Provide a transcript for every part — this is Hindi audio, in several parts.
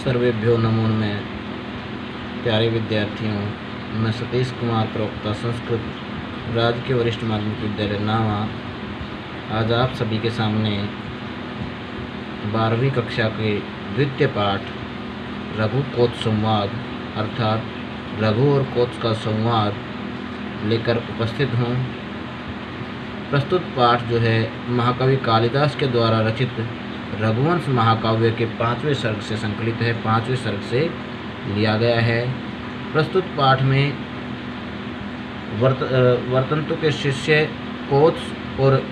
सर्वेभ्यो नमो नमः। प्यारे विद्यार्थियों, मैं सतीश कुमार प्रवक्ता संस्कृत राजकीय वरिष्ठ माध्यमिक विद्यालय नावा आज आप सभी के सामने 12वीं कक्षा के द्वितीय पाठ रघु कोच संवाद अर्थात रघु और कोच का संवाद लेकर उपस्थित हूँ। प्रस्तुत पाठ जो है महाकवि कालिदास के द्वारा रचित रघुवंश महाकाव्य के 5वें सर्ग से संकलित है, 5वें सर्ग से लिया गया है। प्रस्तुत पाठ में वर्तंतु के शिष्य कोच और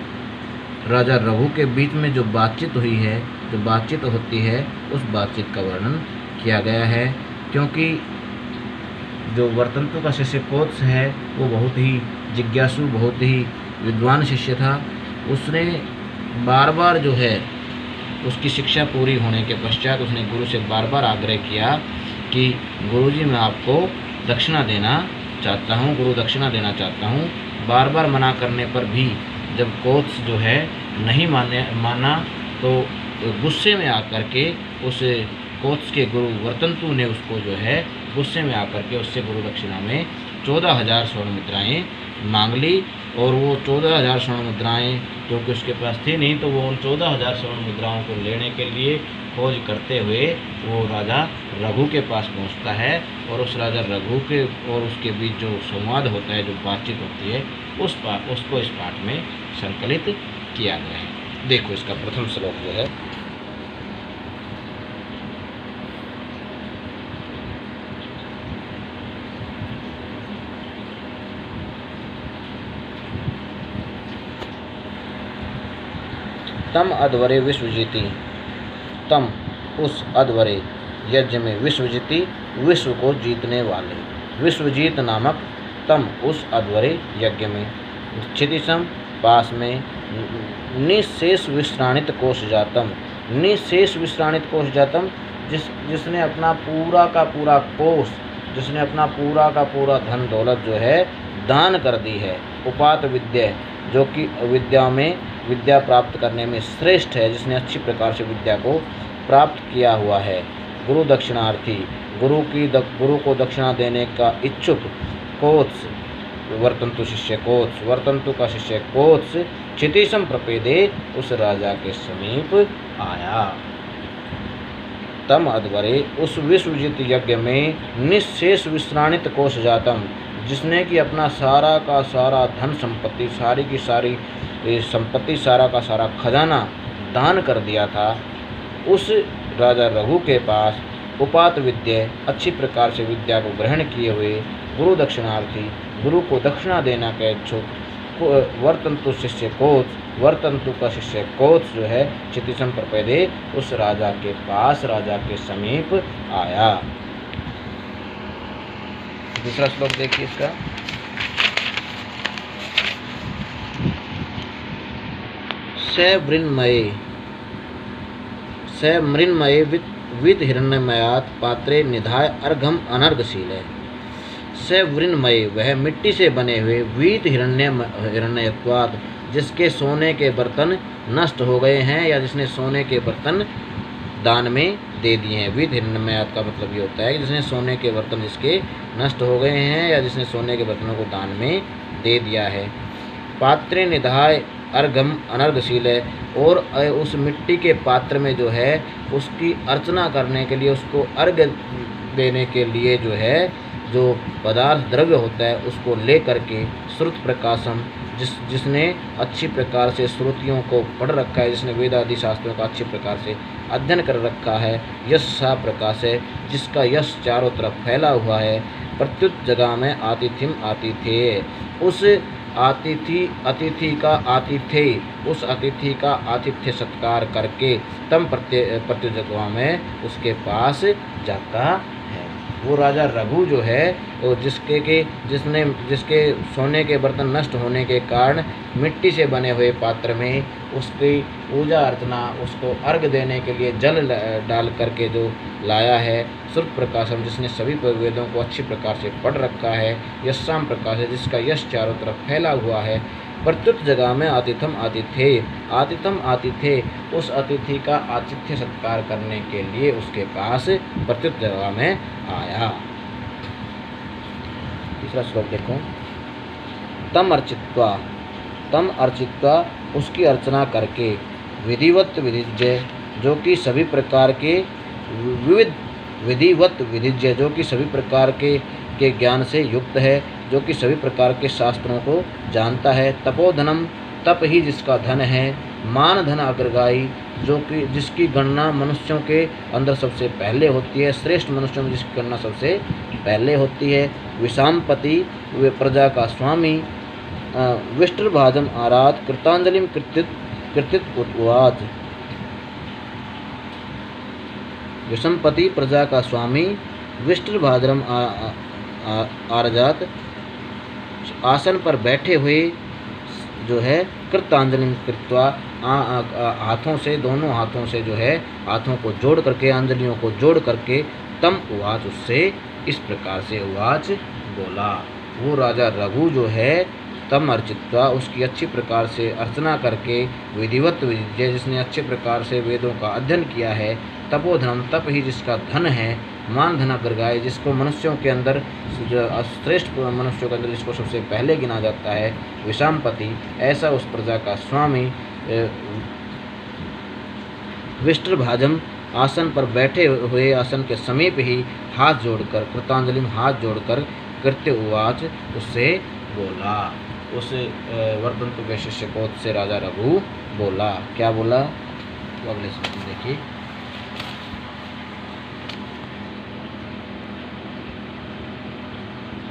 राजा रघु के बीच में जो बातचीत हुई है, जो बातचीत होती है, उस बातचीत का वर्णन किया गया है। क्योंकि जो वर्तंतु का शिष्य कोच है वो बहुत ही जिज्ञासु, बहुत ही विद्वान शिष्य था। उसने बार बार जो है उसकी शिक्षा पूरी होने के पश्चात उसने गुरु से बार बार आग्रह किया कि गुरुजी मैं आपको दक्षिणा देना चाहता हूँ, गुरु दक्षिणा देना चाहता हूँ। बार बार मना करने पर भी जब कोच जो है नहीं माना तो गुस्से में आकर के उस कोच के गुरु वर्तंतु ने उसको जो है गुस्से में आकर के उससे गुरु दक्षिणा में 14,000 स्वर्ण मुद्राएँ मांग ली। और वो 14,000 स्वर्ण मुद्राएँ क्योंकि उसके पास थी नहीं, तो वो उन 14,000 स्वर्ण मुद्राओं को लेने के लिए खोज करते हुए वो राजा रघु के पास पहुंचता है। और उस राजा रघु के और उसके बीच जो संवाद होता है, जो बातचीत होती है, उसको इस पाठ में संकलित किया गया है। देखो इसका प्रथम श्लोक जो है, तम अध्वरे विश्वजीति, तम उस अध्वरे यज्ञ में विश्वजीति विश्व को जीतने वाले, विश्वजीत नामक तम उस अध्वरे यज्ञ में क्षितिसम पास में निशेष विश्राणित कोश जातम, निशेष विश्राणित कोश जातम जिसने अपना पूरा का पूरा कोश, जिसने अपना पूरा का पूरा धन दौलत जो है दान कर दी है। उपात विद्या जो कि विद्या प्राप्त करने में श्रेष्ठ है, जिसने अच्छी प्रकार से विद्या को प्राप्त किया हुआ है। गुरु दक्षिणार्थी गुरु को दक्षिणा देने का इच्छुक कोच वर्तंतु शिष्य कोच, वर्तंतु का शिष्य कोच क्षितिसम प्रपेदे उस राजा के समीप आया। तम अध्वरे उस विश्वजीत यज्ञ में निशेष विश्राणित कोश जातम जिसने कि अपना सारा का सारा धन संपत्ति, सारी की सारी संपत्ति, सारा का सारा खजाना दान कर दिया था, उस राजा रघु के पास उपात विद्या अच्छी प्रकार से विद्या को ग्रहण किए हुए गुरु दक्षिणार्थी, गुरु को दक्षिणा देना के इच्छुक वर्तंतु शिष्य कोच, वर्तंतु का शिष्य कोच जो है क्षितिसम प्रपेदे उस राजा के पास, राजा के समीप आया। दूसरा श्लोक देखिए इसका, स मृन्मये वित हिरण्यमयात पात्रे निधाय अर्घम अनर्घशील है। स वृन्मये वह मिट्टी से बने हुए, वीत हिरण्यत्वात् जिसके सोने के बर्तन नष्ट हो गए हैं या जिसने सोने के बर्तन दान में दे दिए हैं। वीत हिरण्यमयात का मतलब ये होता है कि जिसने सोने के बर्तन जिसके नष्ट हो गए हैं या जिसने सोने के बर्तनों को दान में दे दिया है। पात्रे निधाय अर्घम अनर्घशील है, और उस मिट्टी के पात्र में जो है उसकी अर्चना करने के लिए, उसको अर्घ देने के लिए जो है जो पदार्थ द्रव्य होता है उसको ले करके श्रुत प्रकाशम जिसने अच्छी प्रकार से श्रुतियों को पढ़ रखा है, जिसने वेद आदि शास्त्रों का अच्छी प्रकार से अध्ययन कर रखा है, यश सा प्रकाश है जिसका यश चारों तरफ फैला हुआ है। प्रत्युत जगह में आतिथ्यम आतिथ्य उस अतिथि का आतिथ्य सत्कार करके तम प्रत्युजगवा में उसके पास जाता है। वो राजा रघु जो है वो जिसके सोने के बर्तन नष्ट होने के कारण मिट्टी से बने हुए पात्र में उसकी पूजा अर्चना, उसको अर्घ देने के लिए जल डाल करके जो लाया है, श्रुत प्रकाशम जिसने सभी वेदों को अच्छी प्रकार से पढ़ रखा है, यशाम प्रकाश है जिसका यश चारों तरफ फैला हुआ है, प्रत्युत जगह में आतिथ्यम आतिथ्ये, आतिथ्यम आतिथ्ये, उस अतिथि का आतिथ्य सत्कार करने के लिए उसके पास प्रत्युत जगह में आया। तीसरा श्लोक देखो। तम अर्चित्वा, उसकी अर्चना करके, विधिवत विधिज्य, जो कि सभी प्रकार के विधिवत विधिज्य, जो कि सभी प्रकार के ज्ञान से युक्त है, जो कि सभी प्रकार के शास्त्रों को जानता है। तपोधनम, तप ही जिसका धन है। मान धन अग्रगाई, जो कि जिसकी गणना मनुष्यों के अंदर सबसे पहले होती है, श्रेष्ठ मनुष्यों में जिसकी गणना सबसे पहले होती है। विषामपति, वे प्रजा का स्वामी। विष्टभाजम आराध, कृतांजलिम कृतित उवाच। विषमपति, प्रजा का स्वामी। विष्टभाजम आरजात, आसन पर बैठे हुए जो है, कृतांजलि कृत्वा, हाथों से, दोनों हाथों से जो है, हाथों को जोड़ करके, अंजलियों को जोड़ करके, तम उवाच, उससे इस प्रकार से उवाच बोला। वो राजा रघु जो है, तम अर्चित्वा, उसकी अच्छी प्रकार से अर्चना करके, विधिवत विद्या, जिसने अच्छे प्रकार से वेदों का अध्ययन किया है। तपोधनम, तप ही जिसका धन है। मान धन अग्रगाय, जिसको मनुष्यों के अंदर, श्रेष्ठ मनुष्यों के अंदर जिसको सबसे पहले गिना जाता है। विषामपति, ऐसा उस प्रजा का स्वामी। विष्टभाजम, आसन पर बैठे हुए, आसन के समीप ही हाथ जोड़कर, कृतांजलि में हाथ जोड़कर, कृत्य उवाच, उससे बोला। उस वर्धंतु के शिष्य को से राजा रघु बोला। क्या बोला? तो अगले श्लोक में देखिए।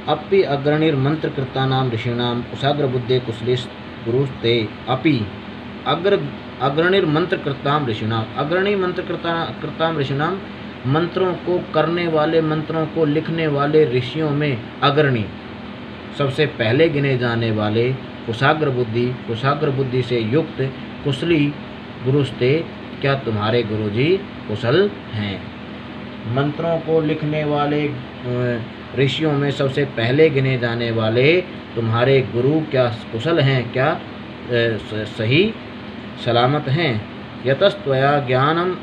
अपि अग्रणीर्मंत्रकृतानां ऋषीणां कुशाग्रबुद्धे कुशलिस् गुरुस्ते। अपि अग्रणीर्मंत्रकृतां ऋषीणां, अग्रणी मंत्रकृतां ऋषीणां, मंत्रों को करने वाले, मंत्रों को लिखने वाले ऋषियों में अग्रणी, सबसे पहले गिने जाने वाले, कुशाग्र बुद्धि से युक्त, कुशली गुरुस्ते, क्या तुम्हारे गुरुजी कुशल हैं? मंत्रों को लिखने वाले ऋषियों में सबसे पहले गिने जाने वाले तुम्हारे गुरु क्या कुशल हैं? क्या सही सलामत हैं? यतस्त्वया ज्ञानम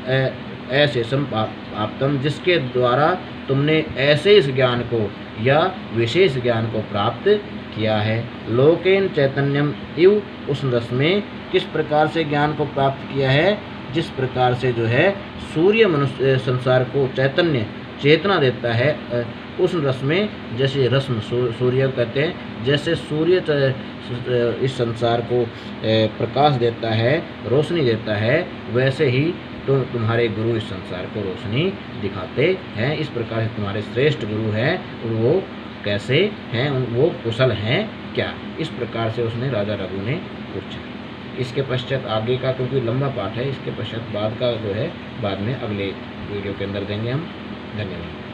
ऐसे संप्राप्तम, जिसके द्वारा तुमने ऐसे इस ज्ञान को या विशेष ज्ञान को प्राप्त किया है। लोकेन चैतन्यम इव, उस रस में किस प्रकार से ज्ञान को प्राप्त किया है? जिस प्रकार से जो है सूर्य मनुष्य संसार को चैतन्य चेतना देता है, उस रस में जैसे रश्मि, सूर्य कहते हैं, जैसे सूर्य इस संसार को प्रकाश देता है, रोशनी देता है, वैसे ही तो तुम्हारे गुरु इस संसार को रोशनी दिखाते हैं। इस प्रकार से तुम्हारे श्रेष्ठ गुरु हैं, वो कैसे हैं? वो कुशल हैं क्या? इस प्रकार से उसने राजा रघु ने पूछा। इसके पश्चात आगे का, क्योंकि लंबा पाठ है, इसके पश्चात बाद का जो है बाद में अगले वीडियो के अंदर देंगे हम। धन्यवाद।